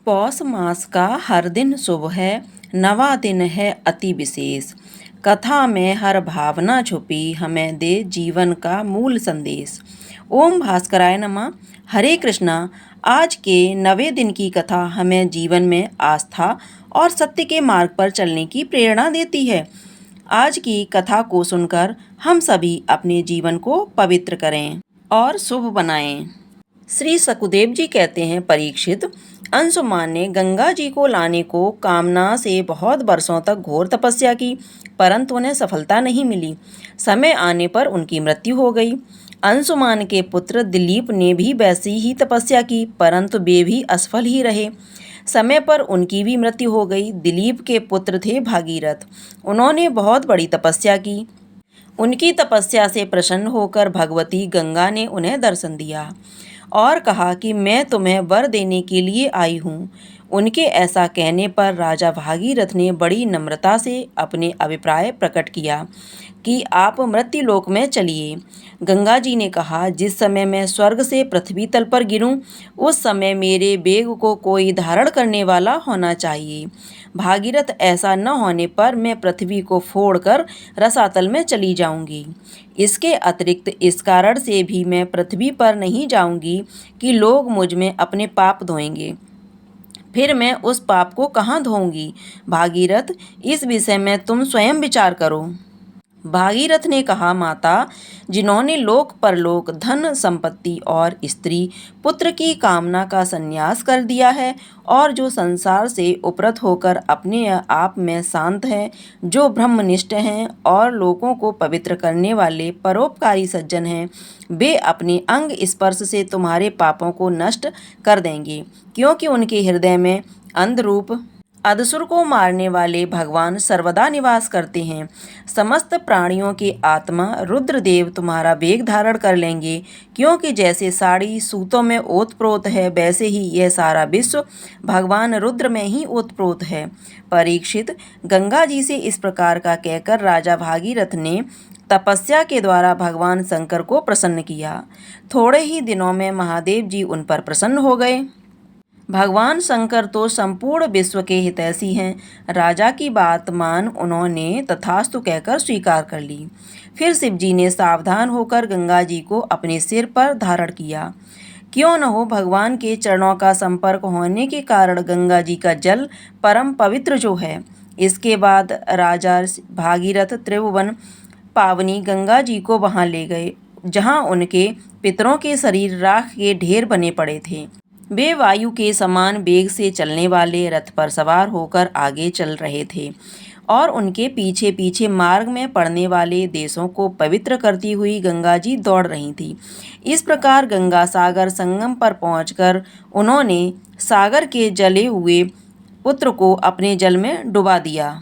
पौष मास का हर दिन शुभ है, नवा दिन है अति विशेष। कथा में हर भावना छुपी, हमें दे जीवन का मूल संदेश। ओम भास्कराय नमः। हरे कृष्णा। आज के नवे दिन की कथा हमें जीवन में आस्था और सत्य के मार्ग पर चलने की प्रेरणा देती है। आज की कथा को सुनकर हम सभी अपने जीवन को पवित्र करें और शुभ बनाएं। श्री सकुदेव जी कहते हैं, परीक्षित, अंशुमान ने गंगा जी को लाने को कामना से बहुत वर्षों तक घोर तपस्या की, परंतु उन्हें सफलता नहीं मिली। समय आने पर उनकी मृत्यु हो गई। अंशुमान के पुत्र दिलीप ने भी वैसी ही तपस्या की, परंतु वे भी असफल ही रहे। समय पर उनकी भी मृत्यु हो गई। दिलीप के पुत्र थे भागीरथ। उन्होंने बहुत बड़ी तपस्या की। उनकी तपस्या से प्रसन्न होकर भगवती गंगा ने उन्हें दर्शन दिया और कहा कि मैं तुम्हें वर देने के लिए आई हूँ। उनके ऐसा कहने पर राजा भागीरथ ने बड़ी नम्रता से अपने अभिप्राय प्रकट किया कि आप मृत्युलोक में चलिए। गंगा जी ने कहा, जिस समय मैं स्वर्ग से पृथ्वी तल पर गिरूं, उस समय मेरे वेग को कोई धारण करने वाला होना चाहिए। भागीरथ, ऐसा न होने पर मैं पृथ्वी को फोड़कर रसातल में चली जाऊंगी। इसके अतिरिक्त इस कारण से भी मैं पृथ्वी पर नहीं जाऊंगी कि लोग मुझ में अपने पाप धोएंगे। फिर मैं उस पाप को कहाँ धोऊंगी? भागीरथ, इस विषय में तुम स्वयं विचार करो। भागीरथ ने कहा, माता, जिन्होंने लोक परलोक, धन संपत्ति और स्त्री पुत्र की कामना का संन्यास कर दिया है और जो संसार से उपरत होकर अपने आप में शांत हैं, जो ब्रह्मनिष्ठ हैं और लोगों को पवित्र करने वाले परोपकारी सज्जन हैं, वे अपने अंग स्पर्श से तुम्हारे पापों को नष्ट कर देंगे, क्योंकि उनके हृदय में अंधरूप अधसुर को मारने वाले भगवान सर्वदा निवास करते हैं। समस्त प्राणियों के आत्मा रुद्रदेव तुम्हारा वेग धारण कर लेंगे, क्योंकि जैसे साड़ी सूतों में ओतप्रोत है, वैसे ही यह सारा विश्व भगवान रुद्र में ही ओतप्रोत है। परीक्षित, गंगा जी से इस प्रकार का कहकर राजा भागीरथ ने तपस्या के द्वारा भगवान शंकर को प्रसन्न किया। थोड़े ही दिनों में महादेव जी उन पर प्रसन्न हो गए। भगवान शंकर तो संपूर्ण विश्व के हितैषी हैं। राजा की बात मान उन्होंने तथास्तु कहकर स्वीकार कर ली। फिर शिवजी ने सावधान होकर गंगा जी को अपने सिर पर धारण किया। क्यों न हो, भगवान के चरणों का संपर्क होने के कारण गंगा जी का जल परम पवित्र जो है। इसके बाद राजा भागीरथ त्रिभुवन पावनी गंगा जी को वहां ले गए, जहां उनके पितरों के शरीर राख के ढेर बने पड़े थे। वे वायु के समान वेग से चलने वाले रथ पर सवार होकर आगे चल रहे थे और उनके पीछे पीछे मार्ग में पड़ने वाले देशों को पवित्र करती हुई गंगा जी दौड़ रही थी। इस प्रकार गंगा सागर संगम पर पहुंचकर उन्होंने सागर के जले हुए पुत्र को अपने जल में डुबा दिया।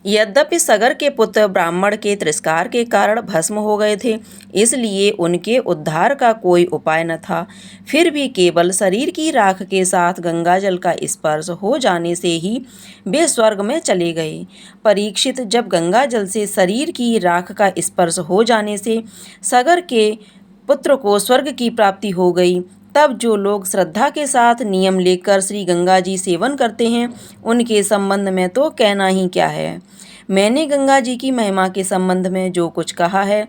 यद्यपि सगर के पुत्र ब्राह्मण के तिरस्कार के कारण भस्म हो गए थे, इसलिए उनके उद्धार का कोई उपाय न था। फिर भी केवल शरीर की राख के साथ गंगा जल का स्पर्श हो जाने से ही वे स्वर्ग में चले गए। परीक्षित, जब गंगा जल से शरीर की राख का स्पर्श हो जाने से सगर के पुत्र को स्वर्ग की प्राप्ति हो गई, तब जो लोग श्रद्धा के साथ नियम लेकर श्री गंगा जी सेवन करते हैं, उनके संबंध में तो कहना ही क्या है। मैंने गंगा जी की महिमा के संबंध में जो कुछ कहा है,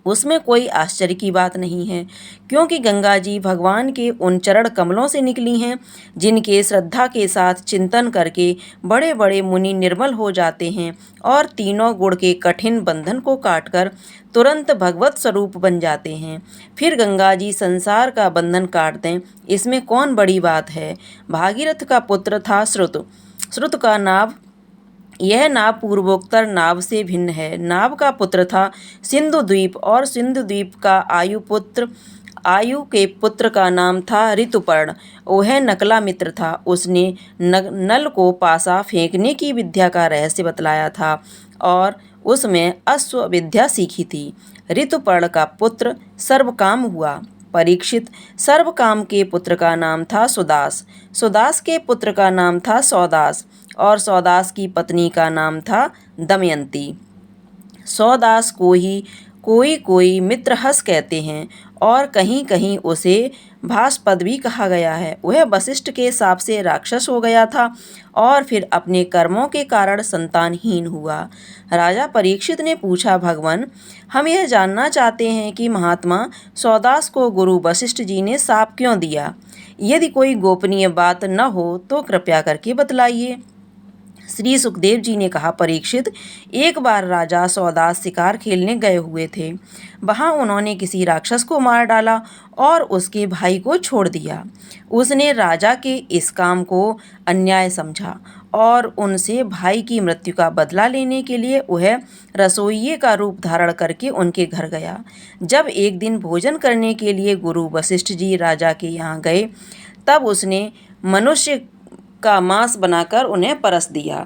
उसमें कोई आश्चर्य की बात नहीं है, क्योंकि गंगा जी भगवान के उन चरण कमलों से निकली हैं, जिनके श्रद्धा के साथ चिंतन करके बड़े बड़े मुनि निर्मल हो जाते हैं और तीनों गुण के कठिन बंधन को काटकर तुरंत भगवत स्वरूप बन जाते हैं। फिर गंगा जी संसार का बंधन काट दें, इसमें कौन बड़ी बात है। भागीरथ का पुत्र था श्रुत। श्रुत का नाभ, यह नाव पूर्वोक्तर नाव से भिन्न है। नाव का पुत्र था सिंधु द्वीप और सिंधु द्वीप का आयु के पुत्र का नाम था ऋतुपर्ण। वह नकला मित्र था। उसने नल को पासा फेंकने की विद्या का रहस्य बतलाया था और उसमें अश्व विद्या सीखी थी। ऋतुपर्ण का पुत्र सर्वकाम हुआ। परीक्षित, सर्वकाम के पुत्र का नाम था सुदास। सुदास के पुत्र का नाम था सौदास और सौदास की पत्नी का नाम था दमयंती। सौदास को ही कोई कोई मित्रहस कहते हैं और कहीं कहीं उसे भास्पद भी कहा गया है। वह वशिष्ठ के शाप से राक्षस हो गया था और फिर अपने कर्मों के कारण संतानहीन हुआ। राजा परीक्षित ने पूछा, भगवान, हम यह जानना चाहते हैं कि महात्मा सौदास को गुरु वशिष्ठ जी ने शाप क्यों दिया। यदि कोई गोपनीय बात न हो तो कृपया करके बतलाइए। श्री सुखदेव जी ने कहा, परीक्षित, एक बार राजा सौदास शिकार खेलने गए हुए थे। वहां उन्होंने किसी राक्षस को मार डाला और उसके भाई को छोड़ दिया। उसने राजा के इस काम को अन्याय समझा और उनसे भाई की मृत्यु का बदला लेने के लिए वह रसोइये का रूप धारण करके उनके घर गया। जब एक दिन भोजन करने के लिए गुरु वशिष्ठ जी राजा के यहाँ गए, तब उसने मनुष्य का मांस बनाकर उन्हें परस दिया।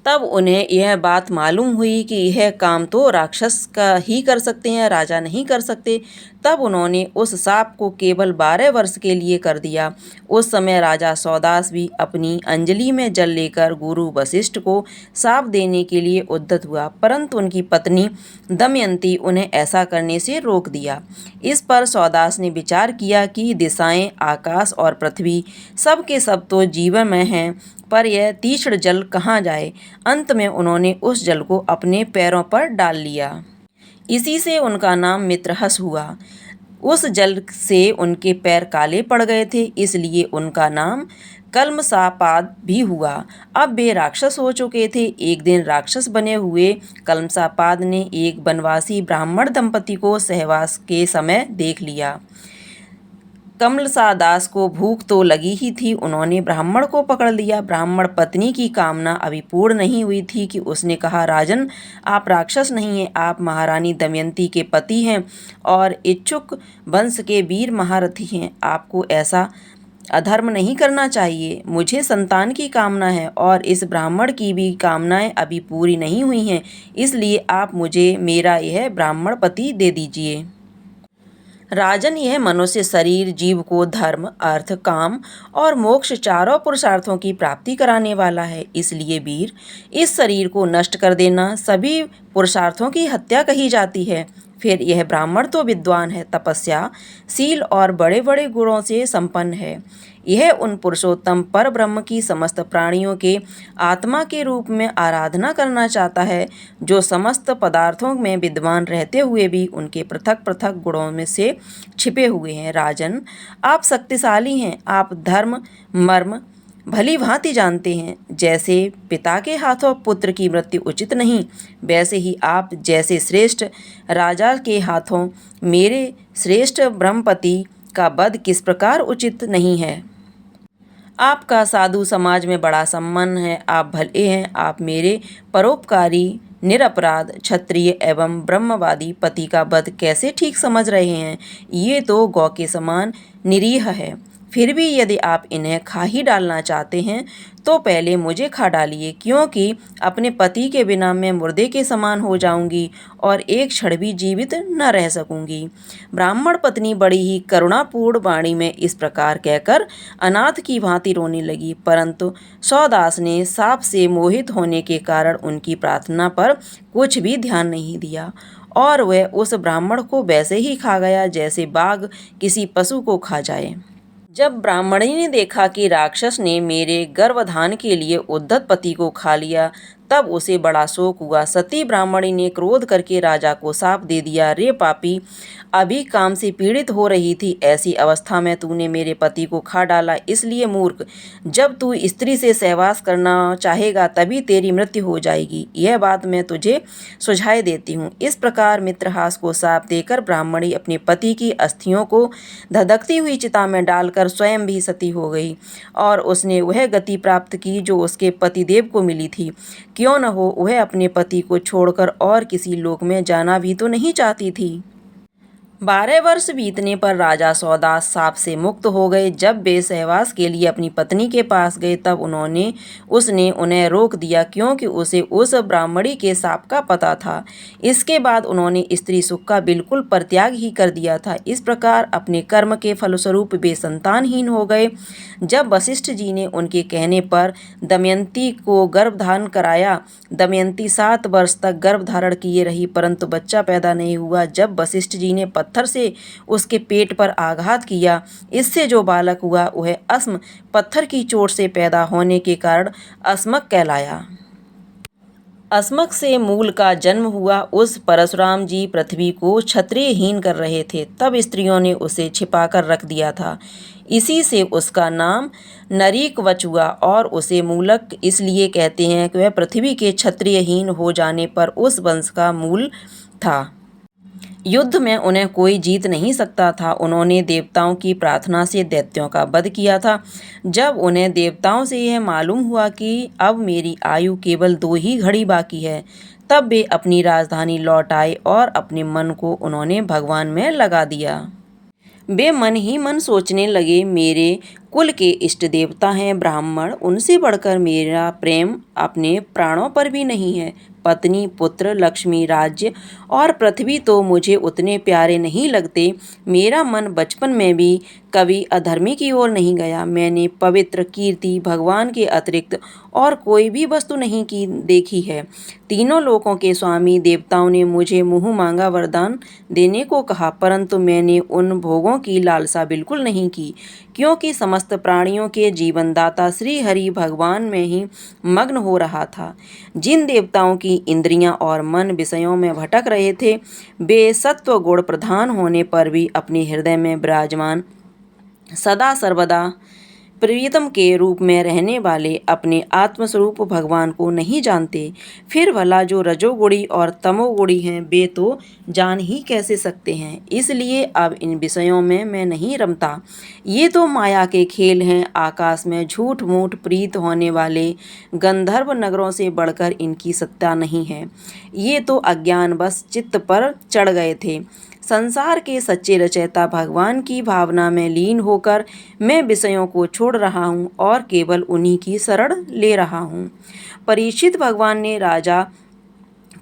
तब उन्हें यह बात मालूम हुई कि यह काम तो राक्षस का ही कर सकते हैं, राजा नहीं कर सकते। तब उन्होंने उस शाप को केवल 12 वर्ष के लिए कर दिया। उस समय राजा सौदास भी अपनी अंजलि में जल लेकर गुरु वशिष्ठ को शाप देने के लिए उद्यत हुआ, परंतु उनकी पत्नी दमयंती उन्हें ऐसा करने से रोक दिया। इस पर सौदास ने विचार किया कि दिशाएं, आकाश और पृथ्वी सब के सब तो जीवन में हैं, पर यह तीक्ष्ण जल कहाँ जाए। अंत में उन्होंने उस जल को अपने पैरों पर डाल लिया। इसी से उनका नाम मित्रहस हुआ। उस जल से उनके पैर काले पड़ गए थे, इसलिए उनका नाम कल्मषापाद भी हुआ। अब वे राक्षस हो चुके थे। एक दिन राक्षस बने हुए कल्मषापाद ने एक वनवासी ब्राह्मण दंपति को सहवास के समय देख लिया। कमलसादास को भूख तो लगी ही थी। उन्होंने ब्राह्मण को पकड़ लिया। ब्राह्मण पत्नी की कामना अभी पूर्ण नहीं हुई थी कि उसने कहा, राजन, आप राक्षस नहीं हैं, आप महारानी दमयंती के पति हैं और इच्छुक वंश के वीर महारथी हैं। आपको ऐसा अधर्म नहीं करना चाहिए। मुझे संतान की कामना है और इस ब्राह्मण की भी कामनाएं अभी पूरी नहीं हुई हैं, इसलिए आप मुझे मेरा यह ब्राह्मण पति दे दीजिए। राजन, यह मनुष्य शरीर जीव को धर्म, अर्थ, काम और मोक्ष चारों पुरुषार्थों की प्राप्ति कराने वाला है। इसलिए वीर, इस शरीर को नष्ट कर देना सभी पुरुषार्थों की हत्या कही जाती है। फिर यह ब्राह्मण तो विद्वान है, तपस्या, शील और बड़े बड़े गुणों से संपन्न है। यह उन पुरुषोत्तम पर ब्रह्म की समस्त प्राणियों के आत्मा के रूप में आराधना करना चाहता है, जो समस्त पदार्थों में विद्वान रहते हुए भी उनके पृथक पृथक गुणों में से छिपे हुए हैं। राजन, आप शक्तिशाली हैं। आप धर्म मर्म भली भांति जानते हैं। जैसे पिता के हाथों पुत्र की मृत्यु उचित नहीं, वैसे ही आप जैसे श्रेष्ठ राजा के हाथों मेरे श्रेष्ठ ब्रह्मपति का वध किस प्रकार उचित नहीं है। आपका साधु समाज में बड़ा सम्मान है। आप भले हैं। आप मेरे परोपकारी, निरपराध, क्षत्रिय एवं ब्रह्मवादी पति का वध कैसे ठीक समझ रहे हैं। ये तो गौ के समान निरीह है। फिर भी यदि आप इन्हें खा ही डालना चाहते हैं तो पहले मुझे खा डालिए, क्योंकि अपने पति के बिना मैं मुर्दे के समान हो जाऊंगी और एक क्षण भी जीवित न रह सकूंगी। ब्राह्मण पत्नी बड़ी ही करुणापूर्ण वाणी में इस प्रकार कहकर अनाथ की भांति रोने लगी, परंतु सौदास ने शाप से मोहित होने के कारण उनकी प्रार्थना पर कुछ भी ध्यान नहीं दिया और वह उस ब्राह्मण को वैसे ही खा गया जैसे बाघ किसी पशु को खा जाए। जब ब्राह्मणी ने देखा कि राक्षस ने मेरे गर्भधान के लिए उद्धत पति को खा लिया, तब उसे बड़ा शोक हुआ। सती ब्राह्मणी ने क्रोध करके राजा को शाप दे दिया, रे पापी, अभी काम से पीड़ित हो रही थी, ऐसी अवस्था में तूने मेरे पति को खा डाला। इसलिए मूर्ख, जब तू स्त्री से सहवास करना चाहेगा तभी तेरी मृत्यु हो जाएगी। यह बात मैं तुझे सुझाए देती हूँ। इस प्रकार मित्रहास को शाप देकर ब्राह्मणी अपने पति की अस्थियों को धधकती हुई चिता में डालकर स्वयं भी सती हो गई और उसने वह गति प्राप्त की जो उसके पतिदेव को मिली थी। क्यों न हो, वह अपने पति को छोड़कर और किसी लोक में जाना भी तो नहीं चाहती थी। 12 वर्ष बीतने पर राजा सौदास साप से मुक्त हो गए। जब वे सहवास के लिए अपनी पत्नी के पास गए तब उसने उन्हें रोक दिया, क्योंकि उसे उस ब्राह्मणी के साप का पता था। इसके बाद उन्होंने स्त्री सुख का बिल्कुल परित्याग ही कर दिया था। इस प्रकार अपने कर्म के फलस्वरूप वे संतानहीन हो गए। जब वशिष्ठ जी ने उनके कहने पर दमयंती को गर्भधारण कराया, दमयंती 7 वर्ष तक गर्भ धारण किए रही, परंतु बच्चा पैदा नहीं हुआ। जब वशिष्ठ जी ने पत्थर से उसके पेट पर आघात किया, इससे जो बालक हुआ वह अस्म पत्थर की चोट से पैदा होने के कारण अस्मक कहलाया। अस्मक से मूल का जन्म हुआ। उस परशुराम जी पृथ्वी को क्षत्रियहीन कर रहे थे, तब स्त्रियों ने उसे छिपाकर रख दिया था। इसी से उसका नाम नरीकवच हुआ और उसे मूलक इसलिए कहते हैं कि वह पृथ्वी के क्षत्रियहीन हो जाने पर उस वंश का मूल था। युद्ध में उन्हें कोई जीत नहीं सकता था। उन्होंने देवताओं की प्रार्थना से दैत्यों का वध किया था। जब उन्हें देवताओं से यह मालूम हुआ कि अब मेरी आयु केवल 2 ही घड़ी बाकी है, तब वे अपनी राजधानी लौट आए और अपने मन को उन्होंने भगवान में लगा दिया। वे मन ही मन सोचने लगे, मेरे कुल के इष्ट देवता हैं ब्राह्मण, उनसे बढ़कर मेरा प्रेम अपने प्राणों पर भी नहीं है। पत्नी, पुत्र, लक्ष्मी, राज्य और पृथ्वी तो मुझे उतने प्यारे नहीं लगते। मेरा मन बचपन में भी कभी अधर्मी की ओर नहीं गया। मैंने पवित्र, कीर्ति, भगवान के अतिरिक्त और कोई भी वस्तु नहीं की देखी है। तीनों लोकों के स्वामी देवताओं ने मुझे मुँह मांगा वरदान देने को कहा, परंतु मैंने उन भोगों की लालसा बिल्कुल नहीं की, क्योंकि समस्त प्राणियों के जीवनदाता श्री हरि भगवान में ही मग्न हो रहा था। जिन देवताओं की इंद्रियां और मन विषयों में भटक रहे थे, वे सत्व गुण प्रधान होने पर भी अपने हृदय में विराजमान, सदा सर्वदा प्रियतम के रूप में रहने वाले अपने आत्मस्वरूप भगवान को नहीं जानते। फिर भला जो रजोगुणी और तमोगुणी हैं, वे तो जान ही कैसे सकते हैं। इसलिए अब इन विषयों में मैं नहीं रमता। ये तो माया के खेल हैं। आकाश में झूठ मूठ प्रीत होने वाले गंधर्व नगरों से बढ़कर इनकी सत्ता नहीं है। ये तो अज्ञान बस चित्त पर चढ़ गए थे। संसार के सच्चे रचयिता भगवान की भावना में लीन होकर मैं विषयों को छोड़ रहा हूँ और केवल उन्हीं की शरण ले रहा हूँ। परीक्षित, भगवान ने राजा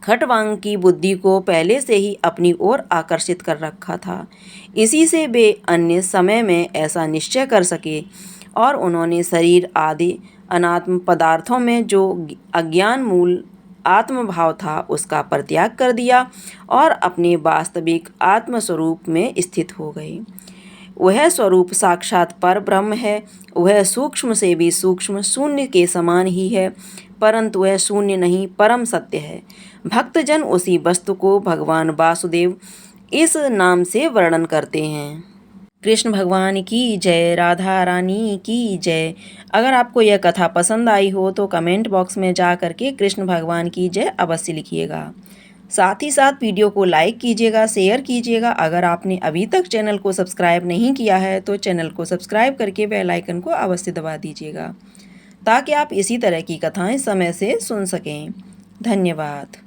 खटवांग की बुद्धि को पहले से ही अपनी ओर आकर्षित कर रखा था। इसी से वे अन्य समय में ऐसा निश्चय कर सके और उन्होंने शरीर आदि अनात्म पदार्थों में जो अज्ञान मूल आत्मभाव था उसका परित्याग कर दिया और अपने वास्तविक आत्मस्वरूप में स्थित हो गए। वह स्वरूप साक्षात पर ब्रह्म है। वह सूक्ष्म से भी सूक्ष्म शून्य के समान ही है, परंतु वह शून्य नहीं, परम सत्य है। भक्तजन उसी वस्तु को भगवान वासुदेव इस नाम से वर्णन करते हैं। कृष्ण भगवान की जय, राधा रानी की जय। अगर आपको यह कथा पसंद आई हो तो कमेंट बॉक्स में जा करके कृष्ण भगवान की जय अवश्य लिखिएगा। साथ ही साथ वीडियो को लाइक कीजिएगा, शेयर कीजिएगा। अगर आपने अभी तक चैनल को सब्सक्राइब नहीं किया है तो चैनल को सब्सक्राइब करके बेल आइकन को अवश्य दबा दीजिएगा, ताकि आप इसी तरह की कथाएं समय से सुन सकें। धन्यवाद।